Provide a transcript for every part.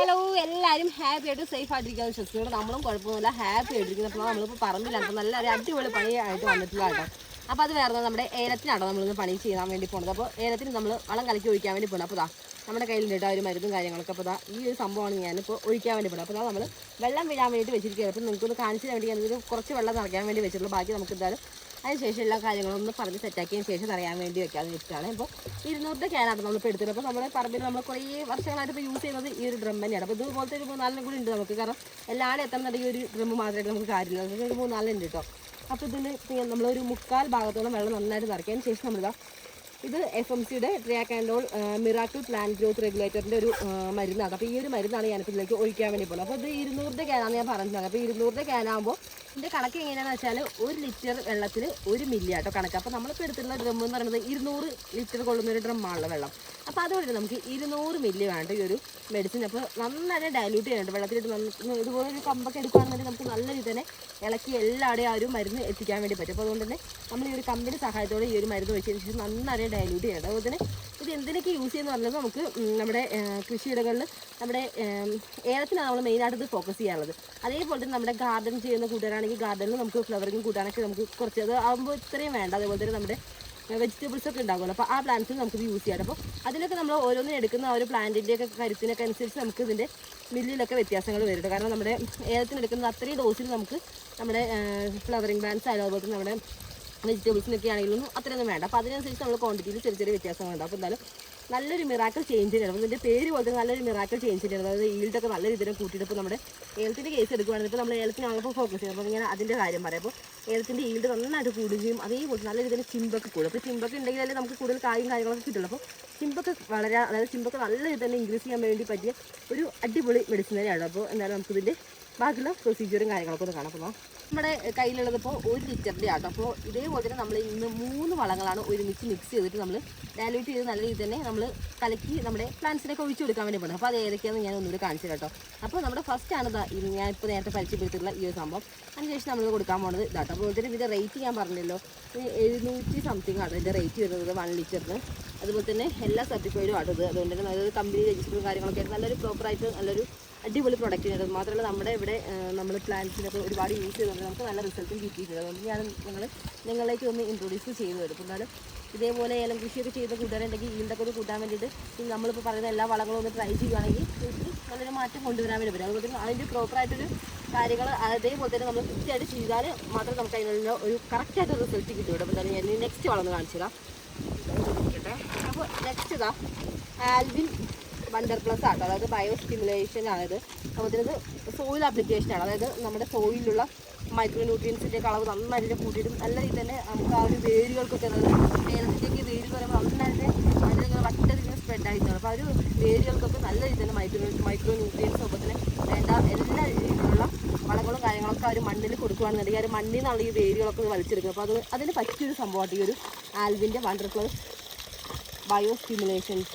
Hello, എല്ലാവരും happy ആയിട്ട് safe ആയിട്ടിരിക്കാന്ന് വിശ്വസിക്കുന്നത്. നമ്മളും കുഴപ്പമൊന്നുമില്ല, ഹാപ്പി ആയിട്ടിരിക്കുന്നത്. അപ്പോൾ നമ്മളിപ്പോൾ പറമ്പിലാണ്, അപ്പോൾ നല്ല അടിപൊളി പണിയായിട്ട് വന്നിട്ടുള്ള കേട്ടോ. അപ്പോൾ അത് വേറെ നമ്മുടെ ഏലത്തിനാട്ടോ നമ്മളിന്ന് പണി ചെയ്യാൻ വേണ്ടി പോകുന്നത്. അപ്പോൾ ഏലത്തിന് നമ്മൾ വളം കലക്കി ഒഴിക്കാൻ വേണ്ടി പോകുന്നത്. അപ്പോൾ നമ്മുടെ കയ്യിലുണ്ട് കേട്ടോ ഒരു മരുന്നും കാര്യങ്ങളൊക്കെ. അപ്പോൾ ഈ ഒരു സംഭവമാണ് ഞാനിപ്പോൾ ഒഴിക്കാൻ വേണ്ടി പോകുന്നത്. അപ്പോൾ നമ്മൾ വെള്ളം വീഴാൻ വേണ്ടിയിട്ട് വെച്ചിരിക്കുകയാണ്. അപ്പോൾ നിങ്ങൾക്കൊന്ന് കാണിച്ചു തരാൻ വേണ്ടി ഞാനൊരു കുറച്ച് വെള്ളം നിറയ്ക്കാൻ വേണ്ടി വെച്ചിട്ടുള്ളൂ. ബാക്കി നമുക്ക് എന്തായാലും അതിനുശേഷം എല്ലാ കാര്യങ്ങളൊന്ന് പറഞ്ഞ് സെറ്റാക്കിയതിന് ശേഷം അറിയാൻ വേണ്ടി വെക്കാമെന്ന് വെച്ചിട്ടാണ്. ഇപ്പോൾ 200 ക്യാനാണ് നമ്മളിപ്പോൾ എടുത്തത്. അപ്പോൾ നമ്മുടെ പറമ്പിൽ നമ്മൾ കുറേ വർഷങ്ങളായിട്ട് ഇപ്പോൾ യൂസ് ചെയ്യുന്നത് ഈ ഒരു ഡ്രം തന്നെയാണ്. അപ്പോൾ ഇതുപോലത്തെ ഒരു 3-4 കൂടി ഉണ്ട് നമുക്ക്. കാരണം എല്ലാവരും എത്തണമെന്നുണ്ടെങ്കിൽ ഒരു ഡ്രം മാത്രമായിട്ട് നമുക്ക് കാര്യമില്ല. അതൊക്കെ ഒരു 3-4 ഉണ്ട് കേട്ടോ. അപ്പോൾ ഇതിന് നമ്മളൊരു 3/4 ഭാഗത്തോളം വെള്ളം നന്നായിട്ട് നിറയ്ക്കാനും ശേഷം നമ്മളിതാ ഇത് FMCയുടെ ട്രിയാക്കാൻഡോൾ മിറാക്കിൾ പ്ലാന്റ് ഗ്രോത്ത് റെഗുലേറ്ററിൻ്റെ ഒരു മരുന്നാണ്. അപ്പോൾ ഈ ഒരു മരുന്നാണ് ഞാനിപ്പോൾ ഇതിലേക്ക് ഒഴിക്കാൻ വേണ്ടി പോകുന്നത്. അപ്പോൾ ഇത് 200 ക്യാനാണ് ഞാൻ പറഞ്ഞിട്ടുള്ളത്. അപ്പോൾ 200 ക്യാനാകുമ്പോൾ ഇതിൻ്റെ കണക്ക് എങ്ങനെയാണെന്ന് വെച്ചാൽ 1 ലിറ്റർ വെള്ളത്തിൽ 1 മില്ലി ആട്ടോ കണക്ക്. അപ്പോൾ നമ്മളിപ്പോൾ എടുത്തിട്ടുള്ള ഡ്രം എന്ന് പറയുന്നത് 200 ലിറ്റർ കൊള്ളുന്നൊരു ഡ്രമ്മാണുള്ള വെള്ളം. അപ്പോൾ അതുകൊണ്ട് നമുക്ക് 200 മില്ലി വേണ്ട ഈ ഒരു മെഡിസിൻ. അപ്പോൾ നന്നായിട്ട് ഡയലൂട്ട് ചെയ്യാനുണ്ട് വെള്ളത്തിലിട്ട്. ഇതുപോലെ ഒരു കമ്പൊക്കെ എടുക്കുകയാണെന്നുണ്ടെങ്കിൽ നമുക്ക് നല്ല രീതിയിൽ തന്നെ ഇളക്കി എല്ലാവരുടെയും ആ ഒരു മരുന്ന് എത്തിക്കാൻ വേണ്ടി പറ്റും. അപ്പോൾ അതുകൊണ്ട് തന്നെ നമ്മൾ ഈ ഒരു കമ്പിൻ്റെ സഹായത്തോടെ ഈ ഒരു മരുന്ന് വെച്ചതിന് ശേഷം നന്നായിട്ട് ഡയലൂട്ട് ചെയ്യണം. അതുപോലെ തന്നെ ഇത് എന്തിനൊക്കെ യൂസ് ചെയ്യുന്ന പറഞ്ഞാൽ നമുക്ക് നമ്മുടെ കൃഷിയിടങ്ങളിൽ നമ്മുടെ ഏലത്തിനാണ് നമ്മൾ മെയിനായിട്ട് ഇത് ഫോക്കസ് ചെയ്യാനുള്ളത്. അതേപോലെ തന്നെ നമ്മുടെ ഗാർഡൻ ചെയ്യുന്ന കൂട്ടുകാരാണെങ്കിൽ ഗാർഡനിൽ നമുക്ക് ഫ്ലവറിങ് കൂട്ടാനൊക്കെ നമുക്ക് കുറച്ച് അത് ആകുമ്പോൾ ഇത്രയും വേണ്ട. അതേപോലെ തന്നെ നമ്മുടെ വെജിറ്റബിൾസ് ഒക്കെ ഉണ്ടാകുമല്ലോ, അപ്പോൾ ആ പ്ലാന്റ്സിൽ നമുക്കിത് യൂസ് ചെയ്യാം. അപ്പോൾ അതിലൊക്കെ നമ്മൾ ഓരോന്നും എടുക്കുന്ന ആ ഒരു പ്ലാന്റിൻ്റെയൊക്കെ കരുത്തിനൊക്കെ അനുസരിച്ച് നമുക്ക് ഇതിൻ്റെ മില്ലിലൊക്കെ വ്യത്യാസങ്ങൾ വരുന്നുണ്ട്. കാരണം നമ്മുടെ ഏലത്തിന് എടുക്കുന്ന അത്രയും ഡോസിൽ നമുക്ക് നമ്മുടെ ഫ്ലവറിങ് പ്ലാന്റ്സ് ആയാലും അതുപോലെ തന്നെ നമ്മുടെ വെജിറ്റബിൾസിനൊക്കെ ആണെങ്കിലും അത്രയൊന്നും വേണ്ട. അപ്പോൾ അതിനനുസരിച്ച് നമ്മൾ ക്വാണ്ടിറ്റിയിൽ ചെറിയ വ്യത്യാസങ്ങളുണ്ടാവും. അപ്പോൾ എന്തായാലും നല്ലൊരു മിറാക്കിൾ ചേഞ്ച് ചെയ്യണം. അപ്പോൾ ഇതിൻ്റെ പേര് പോലത്തെ നല്ലൊരു മിറാക്കിൾ ചേഞ്ച് ചെയ്യണം. അതായത് ഈൽഡൊക്കെ നല്ല രീതിയിൽ കൂട്ടിയിട്ട് ഇപ്പോൾ നമ്മുടെ ഏലത്തിൻ്റെ കേസ് എടുക്കുകയാണെങ്കിൽ ഇപ്പോൾ നമ്മൾ ഏലത്തിനാണിപ്പോൾ ഫോക്കസ് ചെയ്യുന്നത്. അപ്പോൾ ഞാൻ അതിൻ്റെ കാര്യം പറയാം. അപ്പോൾ ഏലത്തിൻ്റെ ഈൽഡ് നന്നായിട്ട് കൂടുകയും അതേപോലെ നല്ല രീതിയിൽ ചിമ്പൊക്കെ കൂടും. അപ്പോൾ ചിമ്പൊക്കെ ഉണ്ടെങ്കിലല്ലേ നമുക്ക് കൂടുതൽ കായും കാര്യങ്ങളൊക്കെ കിട്ടുള്ളൂ. അപ്പോൾ ചിമ്പൊക്കെ വളരെ അതായത് ചിമ്പൊക്കെ നല്ല രീതിയിൽ തന്നെ ഇൻക്രീസ് ചെയ്യാൻ വേണ്ടി പറ്റിയ ഒരു അടിപൊളി മെഡിസിൻ തന്നെയാണ്. അപ്പോൾ എന്തായാലും നമുക്കിതിൻ്റെ ബാക്കിയുള്ള പ്രൊസീജിയറും കാര്യങ്ങളൊക്കെ ഒന്ന് കാണാം. അപ്പോൾ നമ്മുടെ കയ്യിലുള്ളത് ഇപ്പോൾ 1 ലിറ്ററിൻ്റെ ആട്ടോ. അപ്പോൾ ഇതേപോലെ തന്നെ നമ്മൾ ഇന്ന് 3 വളങ്ങളാണ് ഒരുമിച്ച് മിക്സ് ചെയ്തിട്ട് നമ്മൾ ഡയലൂട്ട് ചെയ്ത് നല്ല രീതിയിൽ തന്നെ നമ്മൾ കലക്കി നമ്മുടെ പ്ലാന്റ്സിനൊക്കെ ഒഴിച്ചു കൊടുക്കാൻ വേണ്ടി പോകുന്നത്. അപ്പോൾ അത് ഏതൊക്കെയാണെന്ന് ഞാൻ ഒന്നുകൂടി കാണിച്ചു കേട്ടോ. അപ്പോൾ നമ്മുടെ ഫസ്റ്റ് ആണ് ഞാനിപ്പോൾ നേരത്തെ പരിചയപ്പെടുത്തിയിട്ടുള്ള ഈ ഒരു സംഭവം. അതിനുശേഷം നമ്മൾ കൊടുക്കാൻ പോകുന്നത് ഇതാട്ടോ. അപ്പോൾ ഇതിൻ്റെ റേറ്റ് ഞാൻ പറഞ്ഞല്ലോ, 700 സംതിങ് ആണ് ഇതിൻ്റെ റേറ്റ് വരുന്നത് 1 ലിറ്ററിന്. അതുപോലെ തന്നെ എല്ലാ സർട്ടിഫൈഡും ആണ് ഇത്. അതുകൊണ്ട് തന്നെ നല്ലൊരു കമ്പനി രജിസ്റ്ററും കാര്യങ്ങളൊക്കെ ആയിട്ട് നല്ലൊരു പ്രോപ്പറായിട്ട് നല്ലൊരു അടിപൊളി പ്രൊഡക്റ്റ് ആണ്. മാത്രമല്ല നമ്മുടെ ഇവിടെ നമ്മൾ പ്ലാന്റ്സിനൊക്കെ ഒരുപാട് യൂസ് ചെയ്തുകൊണ്ട് നമുക്ക് നല്ല റിസൾട്ടും കിട്ടിയിട്ടുണ്ട്. അതുകൊണ്ട് ഞാൻ നിങ്ങളിലേക്ക് ഒന്ന് ഇൻട്രൊഡ്യൂസ് ചെയ്ത് വരും. എന്നാലും ഇതേപോലെ ഏലം കൃഷിയൊക്കെ ചെയ്ത കൂട്ടുകാരുണ്ടെങ്കിൽ ഈൽഡൊക്കെ ഒന്ന് കൂട്ടാൻ വേണ്ടിയിട്ട് നമ്മളിപ്പോൾ പറയുന്ന എല്ലാ വളങ്ങളും ഒന്ന് ട്രൈ ചെയ്യുകയാണെങ്കിൽ നല്ലൊരു മാറ്റം കൊണ്ടുവരാൻ വേണ്ടി പറ്റും. അതുപോലെ തന്നെ അതിൻ്റെ പ്രോപ്പറായിട്ടൊരു കാര്യങ്ങൾ അതേപോലെ തന്നെ നമ്മൾ കൃത്യമായിട്ട് ചെയ്താൽ മാത്രമേ നമുക്ക് അതിനുള്ള ഒരു കറക്റ്റായിട്ട് റിസൾട്ട് കിട്ടുള്ളൂ. അപ്പോൾ എന്തായാലും ഞാൻ നെക്സ്റ്റ് വളം ഒന്ന് കാണിച്ചു തരാം. അപ്പോൾ നെക്സ്റ്റ് ഇതാ ആൽവിൻ വണ്ടർ പ്ലസ് ആട്ടോ. അതായത് ബയോ സ്റ്റിമുലേഷൻ ആണിത്. അതുപോലെ ഇത് സോയിൽ ആപ്ലിക്കേഷനാണ്. അതായത് നമ്മുടെ സോയിലുള്ള മൈക്രോ ന്യൂട്രിയൻസിൻ്റെ അളവ് നന്നായിട്ട് കൂട്ടിയിട്ടും നല്ല രീതിയിൽ തന്നെ നമുക്ക് ആ ഒരു വേരുകൾക്കൊക്കെ ഏലത്തിൻ്റെയൊക്കെ വേര് പറയുമ്പോൾ നന്നായിട്ട് അതിലിങ്ങനെ വട്ടത്തിങ്ങനെ സ്പ്രെഡ് ആയിട്ടാണ്. അപ്പോൾ ആ ഒരു വേരുകൾക്കൊക്കെ നല്ല രീതിയിൽ തന്നെ മൈക്രോ ന്യൂട്രിയൻസ് അതുപോലെ തന്നെ വേണ്ട എല്ലാ രീതിയിലുള്ള വളങ്ങളും കാര്യങ്ങളൊക്കെ ആ ഒരു മണ്ണിൽ കൊടുക്കുകയാണെന്നുണ്ടെങ്കിൽ ആ ഒരു മണ്ണിൽ നിന്നുള്ള ഈ വേരുകളൊക്കെ വലിച്ചെടുക്കും. അപ്പോൾ അതിന് പറ്റിയൊരു സംഭവമായിട്ട് ഈ ഒരു ആൽവിൻ്റെ വണ്ടർ പ്ലസ് ബയോ സ്റ്റിമുലേഷൻസ്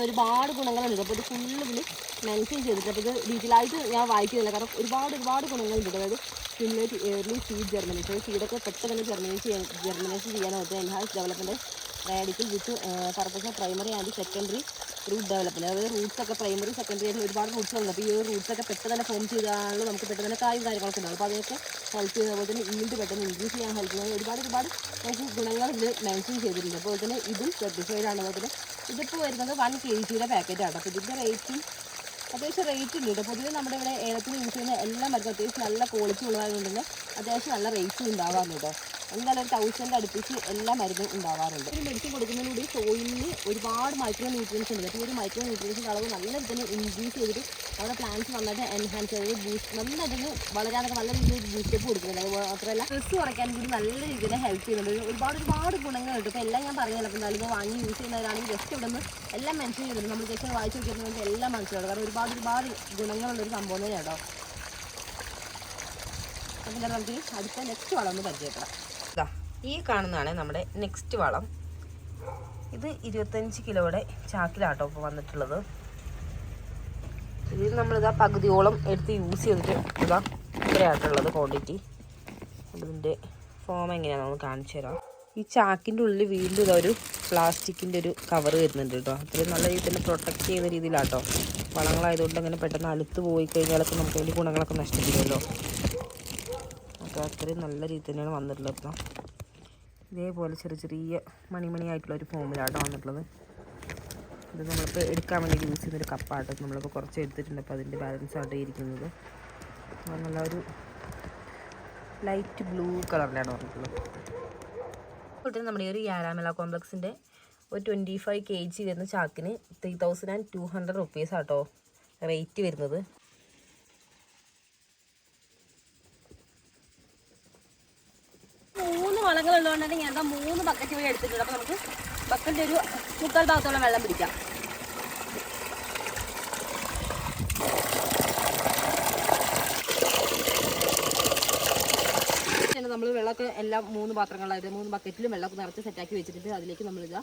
ഒരുപാട് ഗുണങ്ങളുണ്ട്. അപ്പോൾ ഇത് ഫുള്ള് ഇതിൽ മെൻഷൻ ചെയ്തിട്ട് അപ്പോൾ ഇത് ഡീറ്റെയിലായിട്ട് ഞാൻ വായിക്കുന്നില്ല. കാരണം ഒരുപാട് ഗുണങ്ങളുണ്ട്. അതായത് സ്റ്റിമുലേറ്റ് എയർലി സീഡ് ജെർമിനേഷൻ, സീഡൊക്കെ പെട്ടെന്ന് തന്നെ ജെർമിനേഷൻ ചെയ്യാനായിട്ട് enhance development radical with purpose of primary and secondary root development. അതായത് റൂട്ട്സൊക്കെ പ്രൈമറി സെക്കൻഡറി ആയിട്ട് ഒരുപാട് റൂട്ട്സുണ്ട്. അപ്പോൾ ഈ ഒരു റൂട്ട്സൊക്കെ പെട്ടെന്ന് തന്നെ ഫോം ചെയ്താലും നമുക്ക് പെട്ടെന്ന് തന്നെ കായും കാര്യങ്ങളൊക്കെ ഉണ്ടാവും. അപ്പോൾ അതിനൊക്കെ ഹെൽപ്പ് ചെയ്യുന്ന പോലെ തന്നെ ഈൽഡ് പെട്ടെന്ന് ഇൻക്രീസ് ചെയ്യാൻ ഹെൽപ്പ് ചെയ്യുന്നത് ഒരുപാട് നമുക്ക് ഗുണങ്ങൾ ഇതിൽ മെൻഷൻ ചെയ്തിട്ടുണ്ട്. അപ്പോൾ തന്നെ ഇതും സർട്ടിഫൈഡ് ആണ്. അതുപോലെ ഇതിപ്പോൾ വരുന്നത് 1 kg പാക്കറ്റാണ്. അപ്പോൾ ഇതിൻ്റെ റേറ്റും അത്യാവശ്യം റേറ്റ് ഉണ്ട്. പൊതുവെ നമ്മുടെ ഇവിടെ ഏലത്തിന് യൂസ് ചെയ്യുന്ന എല്ലാ മരുന്നും അത്യാവശ്യം നല്ല ക്വാളിറ്റി ഉള്ളതായതുകൊണ്ട് തന്നെ അത്യാവശ്യം നല്ല റേറ്റും ഉണ്ടാവാറുണ്ട് കേട്ടോ. എന്തായാലും 1000 അടുപ്പിച്ച് എല്ലാ മരുന്നും ഉണ്ടാവാറുണ്ട്. ഒരു മെഡിസിൻ കൊടുക്കുന്നതിലൂടെ സോയിലിന് ഒരുപാട് മൈക്രോ ന്യൂട്രിയൻസ് ഉണ്ട്. അപ്പോൾ ഒരു മൈക്രോ ന്യൂട്രിയൻസിൻ്റെ അളവ് നല്ല രീതിയിൽ ഇൻക്രീസ് ചെയ്തിട്ട് നമ്മുടെ പ്ലാന്റ്സ് നന്നായിട്ട് എൻഹാൻസ് ചെയ്ത് ബൂസ്റ്റ് നന്നായിട്ട് വളരാനൊക്കെ നല്ല രീതിയിൽ ബൂസ്റ്റപ്പ് കൊടുക്കുന്നുണ്ട്. അതുപോലെ മാത്രമല്ല സ്ട്രെസ് കുറയ്ക്കാനും കൂടി നല്ല രീതിയിൽ ഹെൽപ്പ് ചെയ്യുന്നുണ്ട്. ഒരുപാട് ഗുണങ്ങളുണ്ട്. ഇപ്പോൾ എല്ലാം ഞാൻ പറഞ്ഞല്ലോ. അപ്പോൾ എന്തായാലും വാങ്ങി യൂസ് ചെയ്യുന്നവരാണെങ്കിൽ ജസ്റ്റ് ഇവിടെ നിന്ന് എല്ലാം മെൻഷൻ ചെയ്തിട്ടുണ്ട്. നമ്മൾ ജസ്റ്റ് വായിച്ച് നോക്കിയിരുന്നത് എല്ലാം മനസ്സിലാവും. കാരണം ഒരുപാട് ഗുണങ്ങളുള്ളൊരു സംഭവം തന്നെ കേട്ടോ. അപ്പോൾ എന്തായാലും നമുക്ക് അടുത്ത നെക്സ്റ്റ് വളം ഒന്ന് പരിചയപ്പെടാം. ഈ കാണുന്നതാണ് നമ്മുടെ നെക്സ്റ്റ് വളം. ഇത് 25 കിലോയുടെ ചാക്കിലാട്ടോ ഇപ്പോൾ വന്നിട്ടുള്ളത്. ഇതിൽ നമ്മളിതാ പകുതിയോളം എടുത്ത് യൂസ് ചെയ്തിട്ട് ഇത്രയായിട്ടുള്ളത് ക്വാണ്ടിറ്റി. ഇതിൻ്റെ ഫോം എങ്ങനെയാണെന്ന് കാണിച്ചു തരാം. ഈ ചാക്കിൻ്റെ ഉള്ളിൽ വീണ്ടും ഇതൊരു പ്ലാസ്റ്റിക്കിൻ്റെ ഒരു കവർ വരുന്നുണ്ട് കേട്ടോ. അത്രയും നല്ല രീതിയിൽ തന്നെ പ്രൊട്ടക്റ്റ് ചെയ്യുന്ന രീതിയിലാട്ടോ. വളങ്ങളായതുകൊണ്ട് അങ്ങനെ പെട്ടെന്ന് അലുത്ത് പോയി കഴിഞ്ഞാലൊക്കെ നമുക്ക് അതിൻ്റെ ഗുണങ്ങളൊക്കെ നഷ്ടപ്പെടുമല്ലോ. അപ്പോൾ അത്രയും നല്ല രീതിയിൽ തന്നെയാണ് വന്നിട്ടുള്ളത്. അപ്പം ഇതേപോലെ ചെറിയ ചെറിയ മണിയായിട്ടുള്ളൊരു ഫോമിലാട്ടോ വന്നിട്ടുള്ളത്. ഇത് നമ്മളിപ്പോൾ എടുക്കാൻ വേണ്ടി യൂസ് ചെയ്യുന്നൊരു കപ്പാട്ടോ. നമ്മളിപ്പോൾ കുറച്ച് എടുത്തിട്ടുണ്ട്. അപ്പോൾ അതിൻ്റെ ബാലൻസ് ആയിട്ട് ഇരിക്കുന്നത് നല്ല ഒരു ലൈറ്റ് ബ്ലൂ കളറിലാണ് വന്നിട്ടുള്ളത്. അതുപോലെ നമ്മുടെ ഈ ഒരു യാരാമല കോംപ്ലക്സിൻ്റെ ഒരു 25 kg വരുന്ന ചാക്കിന് 3200 rupees ആട്ടോ റേറ്റ് വരുന്നത്. മൂന്ന് വളങ്ങളുള്ളതുകൊണ്ട് ഞാൻ 3 ബക്കറ്റ് പോയി എടുത്തിട്ടുണ്ട്. അപ്പോൾ നമുക്ക് ബക്കറ്റിൻ്റെ ഒരു 3/4 ഭാഗത്തോളം വെള്ളം പിടിക്കാം. നമ്മൾ വെള്ളമൊക്കെ എല്ലാം 3 പാത്രങ്ങളായിട്ട് 3 ബക്കറ്റിലും വെള്ളമൊക്കെ നിറച്ച് സെറ്റാക്കി വെച്ചിട്ട് അതിലേക്ക് നമ്മളിതാ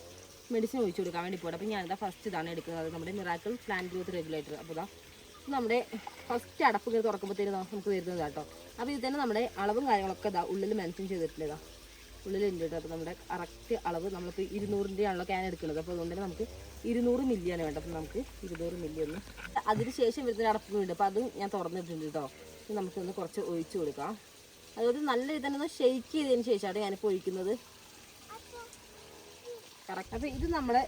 മെഡിസിൻ ഒഴിച്ചു കൊടുക്കാൻ വേണ്ടി പോകണം. അപ്പോൾ ഞാനിതാ ഫസ്റ്റ് ഇതാണ് എടുക്കുന്നത്. നമ്മുടെ മിറാക്കിൾ പ്ലാന്റ് ഗ്രോത്ത് റെഗുലേറ്റർ. അപ്പോൾ ഇതാ നമ്മുടെ ഫസ്റ്റ് അടപ്പ് കയറി തുറക്കുമ്പോഴത്തേക്ക് നമുക്ക് വരുന്നത് കേട്ടോ. അപ്പോൾ ഇത് തന്നെ നമ്മുടെ അളവും കാര്യങ്ങളൊക്കെ ഇതാ ഉള്ളിൽ മെൻഷൻ ചെയ്തിട്ടില്ല. ഇതാ ഉള്ളിലുണ്ട് കേട്ടോ. അപ്പോൾ നമ്മുടെ കറക്റ്റ് അളവ് നമ്മളിപ്പോൾ 200-ൻ്റെ ആണല്ലോ ക്യാൻ എടുക്കുന്നത്. അപ്പോൾ അതുകൊണ്ട് തന്നെ നമുക്ക് 200 മില്ലിയാണ് വേണ്ടത്. അപ്പോൾ നമുക്ക് 200 മില്ലി ഒന്ന് അതിന് ശേഷം വരുന്ന അടപ്പുകളുണ്ട്. അപ്പോൾ അതും ഞാൻ തുറന്നിട്ടുണ്ട് കേട്ടോ. നമുക്കൊന്ന് കുറച്ച് ഒഴിച്ചു കൊടുക്കാം. അതുകൊണ്ട് നല്ല രീതിയിൽ തന്നെ ഒന്ന് ഷെയ്ക്ക് ചെയ്തതിന് ശേഷമാണ് ഞാനിപ്പോൾ ഒഴിക്കുന്നത്. കറക്റ്റ്. അപ്പോൾ ഇത് നമ്മളെ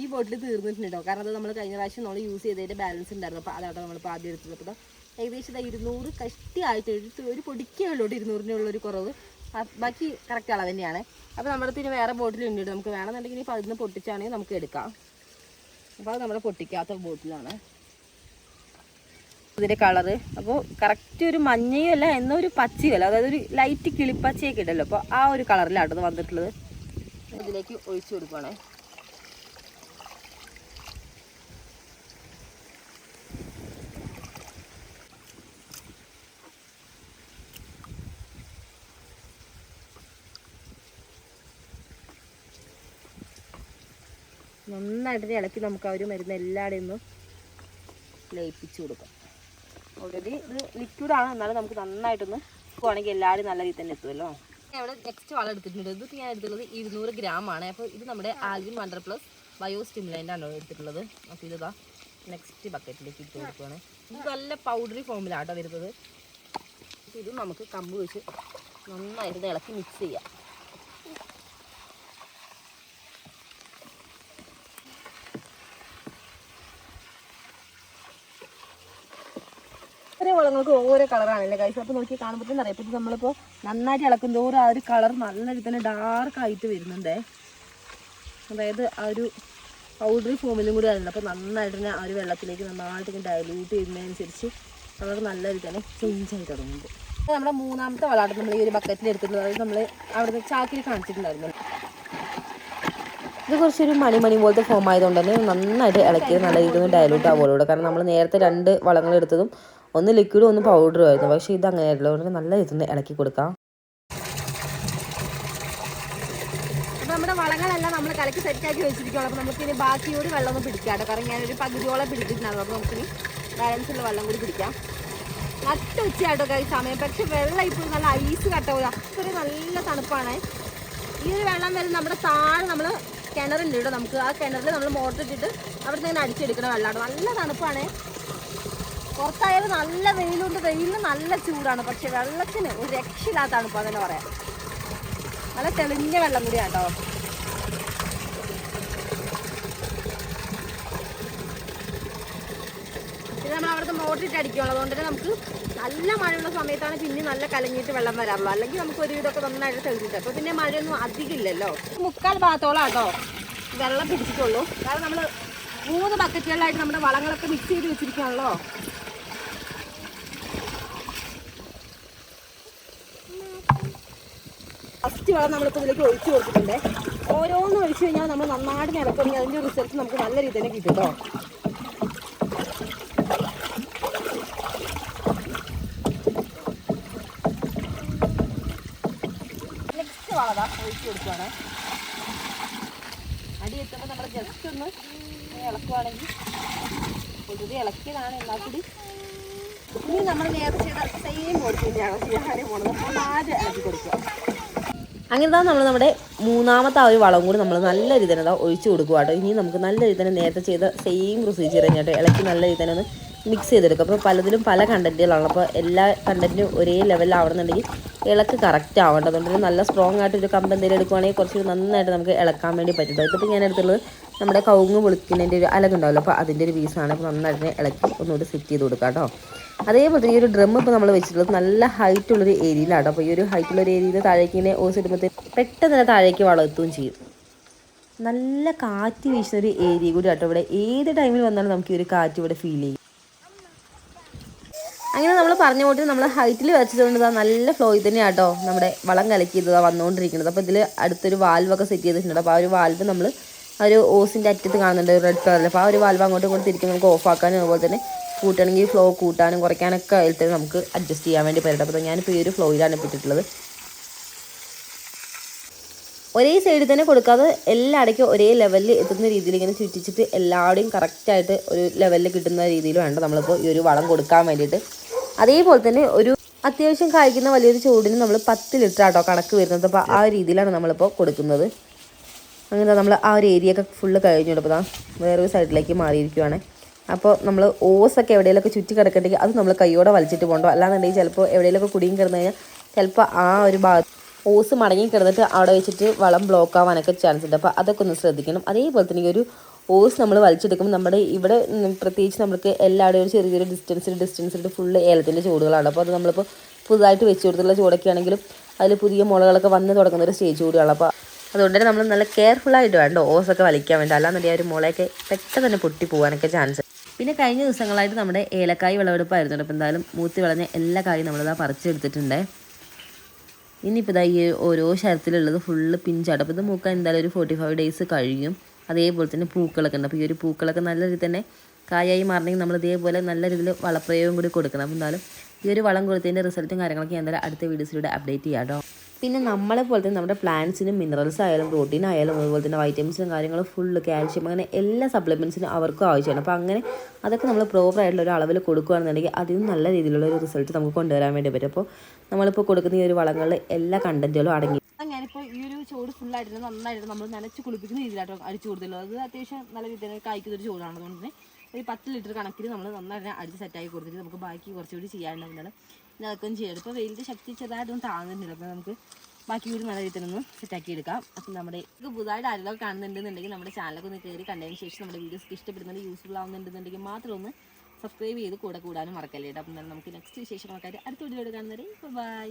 ഈ ബോട്ടിൽ തീർന്നിട്ടുണ്ടോ. കാരണം അത് നമ്മൾ കഴിഞ്ഞ പ്രാവശ്യം നമ്മൾ യൂസ് ചെയ്തതിൻ്റെ ബാലൻസ് ഉണ്ടായിരുന്നു. അപ്പോൾ അതാണ് നമ്മളിപ്പോൾ ആദ്യം എടുത്തത്. അപ്പോൾ ഏകദേശം 200 കഷ്ടിയായിട്ട് ഒരു പൊടിക്കേ ഉള്ളൂ 200-നുള്ളൊരു കുറവ്. ബാക്കി കറക്റ്റ് അളവ് തന്നെയാണ്. അപ്പോൾ നമ്മുടെ അടുത്ത് വേറെ ബോട്ടിലുണ്ട്. നമുക്ക് വേണമെന്നുണ്ടെങ്കിൽ ഇപ്പോൾ അതിന് പൊട്ടിച്ചാണെങ്കിൽ നമുക്ക് എടുക്കാം. അപ്പോൾ അത് നമ്മുടെ പൊട്ടിക്കാത്ത ബോട്ടിലാണ്. ഇതിൻ്റെ കളറ് അപ്പോൾ കറക്റ്റ് ഒരു മഞ്ഞയും അല്ല എന്നൊരു പച്ചയും അല്ല, അതായത് ഒരു ലൈറ്റ് കിളിപ്പച്ചയൊക്കെ ഇട്ടല്ലോ. അപ്പോൾ ആ ഒരു കളറിലാണ് വന്നിട്ടുള്ളത്. ഇതിലേക്ക് ഒഴിച്ചു കൊടുക്കുകയാണേ. നന്നായിട്ട് ഇളക്കി നമുക്ക് ആ ഒരു മരുന്ന് എല്ലാവരുടെയും ഒന്ന് ലയിപ്പിച്ചു കൊടുക്കാം. ഓൾറെഡി ഇത് ലിക്വിഡാണ്, എന്നാലും നമുക്ക് നന്നായിട്ടൊന്ന് പോവുകയാണെങ്കിൽ എല്ലാവരും നല്ല രീതിയിൽ തന്നെ എത്തുമല്ലോ. ഇവിടെ നെക്സ്റ്റ് വളം എടുത്തിട്ടുണ്ട്. ഇത് ഞാൻ എടുത്തുള്ളത് 200 ഗ്രാമാണ്. അപ്പോൾ ഇത് നമ്മുടെ Alvin wonder plus bio stimulant ആണ് എടുത്തിട്ടുള്ളത്. അപ്പോൾ ഇതാ നെക്സ്റ്റ് ബക്കറ്റിലേക്ക് ഇട്ട് കൊടുക്കുകയാണ്. ഇത് നല്ല പൗഡറി ഫോമിലാട്ടോ വരുന്നത്. ഇത് നമുക്ക് കമ്പ് വെച്ച് നന്നായിട്ട് ഇളക്കി മിക്സ് ചെയ്യാം. ഓരോ വളങ്ങൾക്ക് ഓരോ കളറാണല്ലേ കൈസ്. അപ്പോൾ നോക്കി കാണുമ്പോൾ തന്നെ അറിയാം. ഇപ്പോൾ നമ്മളിപ്പോൾ നന്നായിട്ട് ഇളക്കും തോറും ആ ഒരു കളർ നല്ല രീതിയിൽ തന്നെ ഡാർക്കായിട്ട് വരുന്നുണ്ടേ. അതായത് ആ ഒരു പൗഡറി ഫോമിലും കൂടി ആയിരുന്നു. അപ്പോൾ നന്നായിട്ട് തന്നെ ആ ഒരു വെള്ളത്തിലേക്ക് നന്നായിട്ട് ഡയലൂട്ട് ചെയ്യുന്നതനുസരിച്ച് കളർ നല്ല രീതിയിൽ തന്നെ ചേഞ്ച് ആയി തുടങ്ങുമ്പോൾ നമ്മുടെ മൂന്നാമത്തെ വളമാണ് നമ്മൾ ഈ ഒരു ബക്കറ്റിൽ എടുത്തിട്ടുള്ളത്. അതായത് നമ്മൾ അവിടുത്തെ ചാക്കിൽ കാണിച്ചിട്ടുണ്ടായിരുന്നു. ഇത് കുറച്ചൊരു മണി പോലത്തെ ഫോം ആയതുകൊണ്ട് തന്നെ നന്നായിട്ട് ഇളക്കിയത് നല്ല രീതിയിൽ ഡയലൂട്ട് ആവുള്ളൂ. കാരണം നമ്മൾ നേരത്തെ 2 വളങ്ങൾ എടുത്തതും ഒന്ന് ലിക്വിഡും ഒന്ന് പൗഡറും ആയിരുന്നു. പക്ഷേ ഇത് അങ്ങനെയായിട്ടുള്ള അതുകൊണ്ട് നല്ല രീതിയിൽ ഇളക്കി കൊടുക്കാം. അപ്പോൾ നമ്മുടെ വളങ്ങളെല്ലാം നമ്മൾ കലക്കി സെറ്റാക്കി വെച്ചിരിക്കുകയാണ്. അപ്പോൾ നമുക്കിനി ബാക്കിയോട് വെള്ളം ഒന്ന് പിടിക്കാം കേട്ടോ. കാരണം ഞാനൊരു പകുതിയോളം പിടിച്ചിട്ടുണ്ടായിരുന്നു. അപ്പോൾ നമുക്കിനി ബാലൻസുള്ള വെള്ളം കൂടി പിടിക്കാം. നട്ട് ഉച്ചയായിട്ടോ ഈ സമയം. പക്ഷെ വെള്ളം ഇപ്പോൾ നല്ല ഐസ് കട്ട പോലെ അത്രയും നല്ല തണുപ്പാണ്. ഈ ഒരു വെള്ളം വരുന്നത് നമ്മുടെ താഴെ നമ്മൾ കിണറുണ്ട് കേട്ടോ. നമുക്ക് ആ കിണറിൽ നമ്മൾ മോട്ടർ ഇട്ടിട്ട് അവിടെ നിന്ന് അടിച്ചെടുക്കുന്ന വെള്ളമാണ്. നല്ല തണുപ്പാണ്. പുറത്തായാലും നല്ല വെയിലുണ്ട്, വെയിലിന് നല്ല ചൂടാണ്. പക്ഷെ വെള്ളത്തിന് ഒരു രക്ഷയില്ലാത്ത തണുപ്പാന്ന് തന്നെ പറയാം. നല്ല തെളിഞ്ഞ വെള്ളം കൂടിയാണ് കേട്ടോ. പിന്നെ നമ്മൾ അവിടുത്തെ മോട്ടറിട്ട് അടിക്കുകയുള്ളൂ. അതുകൊണ്ട് തന്നെ നമുക്ക് നല്ല മഴയുള്ള സമയത്താണ് പിന്നെ നല്ല കലങ്ങിയിട്ട് വെള്ളം വരാറുള്ളൂ. അല്ലെങ്കിൽ നമുക്ക് ഒരു ഇതൊക്കെ നന്നായിട്ട് തെളിഞ്ഞിട്ട്. അപ്പോൾ പിന്നെ മഴയൊന്നും അധികം ഇല്ലല്ലോ. 3/4 ഭാഗത്തോളം കേട്ടോ വെള്ളം പിടിച്ചിട്ടുള്ളൂ. കാരണം നമ്മൾ 3 ബക്കറ്റുകളിലായിട്ട് നമ്മുടെ വളങ്ങളൊക്കെ മിക്സ് ചെയ്ത് വെച്ചിരിക്കുകയാണല്ലോ. ഫസ്റ്റ് വളം നമ്മളിപ്പോൾ ഇതിലേക്ക് ഒഴിച്ചു കൊടുത്തിട്ടുണ്ട്. ഓരോന്നും ഒഴിച്ചു കഴിഞ്ഞാൽ നമ്മൾ നന്നായിട്ട് ഇളക്കുകയാണെങ്കിൽ അതിൻ്റെ റിസൾട്ട് നമുക്ക് നല്ല രീതിയിൽ തന്നെ കിട്ടും കേട്ടോ. നെക്സ്റ്റ് വളതാ ഒഴിച്ചു കൊടുക്കുകയാണ്. അടി എത്തുമ്പോൾ നമ്മൾ ജസ്റ്റ് ഒന്ന് ഇളക്കുവാണെങ്കിൽ പൊതുവെ ഇളക്കിയതാണ്. എന്നാൽ കൂടി ഇനി നമ്മൾ നേരത്തെ ചെയ്ത സെയിം ബോട്ടിൽ തന്നെയാണ് ചെയ്യാൻ പോകുന്നത്. അപ്പോൾ ആദ്യം ഇളക്കി കൊടുക്കുക. അങ്ങനെ തന്നെ നമ്മൾ നമ്മുടെ മൂന്നാമത്തെ ആ ഒരു വളം കൂടി നമ്മൾ നല്ല രീതിയിൽ തന്നെ ഒഴിച്ച് കൊടുക്കുക കേട്ടോ. ഇനി നമുക്ക് നല്ല രീതിയിൽ തന്നെ നേരത്തെ ചെയ്ത സെയിം പ്രൊസീജിയർ തന്നെയായിട്ട് ഇളക്കി നല്ല രീതിയിൽ തന്നെ ഒന്ന് മിക്സ് ചെയ്തെടുക്കും. അപ്പോൾ പലതിലും പല കണ്ടൻറ്റുകളാണ്. അപ്പോൾ എല്ലാ കണ്ടൻറ്റും ഒരേ ലെവലിലാവണമെന്നുണ്ടെങ്കിൽ ഇളക്ക് കറക്റ്റ് ആവേണ്ടത്. അതുകൊണ്ട് തന്നെ നല്ല സ്ട്രോങ് ആയിട്ട് ഒരു കമ്പ് എന്തെങ്കിലും എടുക്കുവാണെങ്കിൽ കുറച്ച് നന്നായിട്ട് നമുക്ക് ഇളക്കാൻ വേണ്ടി പറ്റും. ഇതിപ്പോൾ ഞാൻ എടുത്തുള്ളത് നമ്മുടെ കവുങ്ങ് പൊളിക്കുന്നതിൻ്റെ ഒരു അലകുണ്ടാവല്ലോ, അപ്പോൾ അതിൻ്റെ ഒരു പീസാണ്. അപ്പോൾ നന്നായിട്ട് ഇളക്കി ഒന്നുകൂടി സെറ്റ് ചെയ്ത് കൊടുക്കാം കേട്ടോ. അതേപോലെ തന്നെ ഈ ഒരു ഡ്രം ഇപ്പോൾ നമ്മൾ വെച്ചിട്ടുള്ളത് നല്ല ഹൈറ്റുള്ളൊരു ഏരിയയിലാണ്. അപ്പോൾ ഈ ഒരു ഹൈറ്റുള്ളൊരു ഏരിയയിൽ താഴേക്ക് ഇങ്ങനെ ഓസ് ഇടുമ്പോഴത്തേക്ക് പെട്ടെന്ന് തന്നെ താഴേക്ക് വളർത്തുകയും ചെയ്യും. നല്ല കാറ്റ് വീശുന്ന ഒരു ഏരിയ കൂടി കേട്ടോ ഇവിടെ. ഏത് ടൈമിൽ വന്നാലും നമുക്ക് ഈ ഒരു കാറ്റ് ഇവിടെ ഫീൽ ചെയ്യും. അങ്ങനെ നമ്മൾ പറഞ്ഞ പോയിട്ട് നമ്മൾ ഹൈറ്റിൽ വെച്ചതുകൊണ്ട് നല്ല ഫ്ലോയിൽ തന്നെയാണ് കേട്ടോ നമ്മുടെ വളം കലക്കിയത് വന്നുകൊണ്ടിരിക്കുന്നത്. അപ്പോൾ ഇതിൽ അടുത്തൊരു വാൽവൊക്കെ സെറ്റ് ചെയ്തിട്ടുണ്ട്. അപ്പോൾ ആ ഒരു വാൽവ് നമ്മൾ ആ ഒരു ഓസിൻ്റെ അറ്റത്ത് കാണുന്നുണ്ട് റെഡ് കളറിൽ. അപ്പോൾ ആ ഒരു വാൽവ് അങ്ങോട്ടും ഇങ്ങോട്ട് തിരിക്കും നമുക്ക് ഓഫ് ആക്കാനും അതുപോലെ തന്നെ കൂട്ടണമെങ്കിൽ ഫ്ലോ കൂട്ടാനും കുറയ്ക്കാനൊക്കെ അതിൽ തന്നെ നമുക്ക് അഡ്ജസ്റ്റ് ചെയ്യാൻ വേണ്ടി പറ്റും. അപ്പോൾ ഞാനിപ്പോൾ ഈ ഒരു ഫ്ലോയിലാണ് ഇട്ടിട്ടുള്ളത്. ഒരേ സൈഡിൽ തന്നെ കൊടുക്കാതെ എല്ലായിടയ്ക്കും ഒരേ ലെവലിൽ എത്തുന്ന രീതിയിൽ ഇങ്ങനെ ചുറ്റിച്ചിട്ട് എല്ലാവരുടെയും കറക്റ്റായിട്ട് ഒരു ലെവലിൽ കിട്ടുന്ന രീതിയിൽ വേണ്ട നമ്മളിപ്പോൾ ഈ ഒരു വളം കൊടുക്കാൻ വേണ്ടിയിട്ട്. അതേപോലെ തന്നെ ഒരു അത്യാവശ്യം കായ്ക്കുന്ന വലിയൊരു ചൂടിന് നമ്മൾ 10 ലിറ്റർ ആട്ടോ കണക്ക് വരുന്നത്. അപ്പോൾ ആ രീതിയിലാണ് നമ്മളിപ്പോൾ കൊടുക്കുന്നത്. അങ്ങനെ നമ്മൾ ആ ഒരു ഏരിയ ഒക്കെ ഫുള്ള് കഴിഞ്ഞെടുപ്പോൾ വേറൊരു സൈഡിലേക്ക് മാറിയിരിക്കുവാണ്. അപ്പോൾ നമ്മൾ ഓസൊക്കെ എവിടെയെങ്കിലൊക്കെ ചുറ്റി കിടക്കണ്ടെങ്കിൽ അത് നമ്മൾ കൈയോടെ വലിച്ചിട്ട് പോകണ്ടോ. അല്ലാന്നുണ്ടെങ്കിൽ ചിലപ്പോൾ എവിടെയെങ്കിലൊക്കെ കുടുങ്ങി കിടന്നു കഴിഞ്ഞാൽ ചിലപ്പോൾ ആ ഒരു ഭാഗത്ത് ഓസ് മടങ്ങി കിടന്നിട്ട് അവിടെ വെച്ചിട്ട് വളം ബ്ലോക്ക് ആവാനൊക്കെ ചാൻസ് ഉണ്ട്. അപ്പോൾ അതൊക്കെ ഒന്ന് ശ്രദ്ധിക്കണം. അതേപോലെ തന്നെ ഈ ഒരു ഓസ് നമ്മൾ വലിച്ചെടുക്കുമ്പോൾ നമ്മുടെ ഇവിടെ പ്രത്യേകിച്ച് നമുക്ക് എല്ലാവരുടെയും ഒരു ചെറിയൊരു ഡിസ്റ്റൻസിൽ ഫുള്ള് ഏലത്തിൻ്റെ ചൂടുകളാണ്. അപ്പോൾ അത് നമ്മളിപ്പോൾ പുതുതായിട്ട് വെച്ച് കൊടുത്തുള്ള ചൂടൊക്കെ ആണെങ്കിലും അതിൽ പുതിയ മുളകളൊക്കെ വന്ന് തുടങ്ങുന്ന ഒരു സ്റ്റേജ് കൂടിയാണ്. അപ്പോൾ അതുകൊണ്ട് തന്നെ നമ്മൾ നല്ല കെയർഫുള്ളായിട്ട് വേണ്ട ഓസൊക്കെ വലിക്കാൻ വേണ്ട. അല്ലാന്നുണ്ടെങ്കിൽ ആ ഒരു മുളയൊക്കെ പെട്ടെന്ന് തന്നെ പൊട്ടി പോകാനൊക്കെ ചാൻസ്. പിന്നെ കഴിഞ്ഞ ദിവസങ്ങളായിട്ട് നമ്മുടെ ഏലക്കായ് വിളവെടുപ്പായിരുന്നു. അപ്പോൾ എന്തായാലും മൂത്തി വിളഞ്ഞ എല്ലാ കായും നമ്മളിതാ പറിച്ചെടുത്തിട്ടുണ്ട്. ഇനിയിപ്പോൾ ഇതാ ഈ ഓരോ ശരത്തിലുള്ളത് ഫുള്ള് പിഞ്ചാട്ടോ. അപ്പോൾ ഇത് മൂക്കാൻ എന്തായാലും ഒരു 45 ഡേയ്സ് കഴിയും. അതേപോലെ തന്നെ പൂക്കളൊക്കെ ഉണ്ട്. അപ്പോൾ ഈ ഒരു പൂക്കളൊക്കെ നല്ല രീതിയിൽ തന്നെ കായായി മാറണമെങ്കിൽ നമ്മൾ ഇതേപോലെ നല്ല രീതിയിൽ വളപ്രയോഗം കൂടി കൊടുക്കണം. അപ്പോൾ എന്തായാലും ഈ ഒരു വളം കൊടുത്തതിൻ്റെ റിസൾട്ടും കാര്യങ്ങളൊക്കെ ഞാൻ എന്തായാലും അടുത്ത വീഡിയോസിലൂടെ അപ്ഡേറ്റ് ചെയ്യാം കേട്ടോ. പിന്നെ നമ്മളെ പോലെ തന്നെ നമ്മുടെ പ്ലാന്റ്സിനും മിനറൽസ് ആയാലും പ്രോട്ടീൻ ആയാലും അതുപോലെ തന്നെ വൈറ്റമിൻസും കാര്യങ്ങളും ഫുള്ള് കാൽഷ്യം അങ്ങനെ എല്ലാ സപ്ലിമെൻറ്റ്സിനും അവർക്കും ആവശ്യമാണ്. അപ്പോൾ അങ്ങനെ അതൊക്കെ നമ്മൾ പ്രോപ്പറായിട്ടുള്ള ഒരു അളവിൽ കൊടുക്കുകയാണെന്നുണ്ടെങ്കിൽ അതിന് നല്ല രീതിയിലുള്ള ഒരു റിസൾട്ട് നമുക്ക് കൊണ്ടുവരാൻ വേണ്ടി പറ്റും. അപ്പോൾ നമ്മളിപ്പോൾ കൊടുക്കുന്ന ഈ ഒരു വളങ്ങളിൽ എല്ലാ കണ്ടൻറ്റുകളും അടങ്ങി. ഞാനിപ്പോൾ ഈ ഒരു ചോട് ഫുള്ളായിട്ട് നന്നായിട്ട് നമ്മൾ നനച്ച് കുളിപ്പിക്കുന്ന രീതിയിലാട്ടോ അടിച്ചു കൊടുത്തുള്ളത്. അത് അത്യാവശ്യം നല്ല രീതിയിൽ കായ്ക്കുന്ന ഒരു ചോടാണ്. അതുകൊണ്ട് തന്നെ ഒരു 10 ലിറ്റർ കണക്കിൽ നമ്മൾ നന്നായിട്ട് അടിച്ച് സെറ്റാക്കി കൊടുത്തിട്ട് നമുക്ക് ബാക്കി കുറച്ചുകൂടി ചെയ്യാനുണ്ടെന്നാണ് പിന്നെ അതൊക്കെ ചെയ്യണം. ഇപ്പോൾ വെയിലിൻ്റെ ശക്തി ചെറുതായിട്ടൊന്നും താങ്ങുന്നില്ല. അപ്പോൾ നമുക്ക് ബാക്കി കൂടി നല്ല രീതിയിൽ ഒന്ന് സെറ്റാക്കി എടുക്കാം. അപ്പം നമ്മുടെ ഇത് പുതുതായിട്ട് ആരെങ്കിലും കാണുന്നുണ്ടെന്നുണ്ടെങ്കിൽ നമ്മുടെ ചാനലൊക്കെ ഒന്ന് കയറി കണ്ടതിന് ശേഷം നമ്മുടെ വീഡിയോസ് ഇഷ്ടപ്പെടുന്നുണ്ട് യൂസ്ഫുൾ ആവുന്നുണ്ടെന്നുണ്ടെങ്കിൽ മാത്രം ഒന്ന് സബ്സ്ക്രൈബ് ചെയ്ത് കൂടാനും മറക്കല്ലേ കേട്ടോ. അപ്പം നമുക്ക് നെക്സ്റ്റ് വിശേഷങ്ങളൊക്കെ അടുത്ത വീഡിയോ കാണുന്നവരെ ബൈ.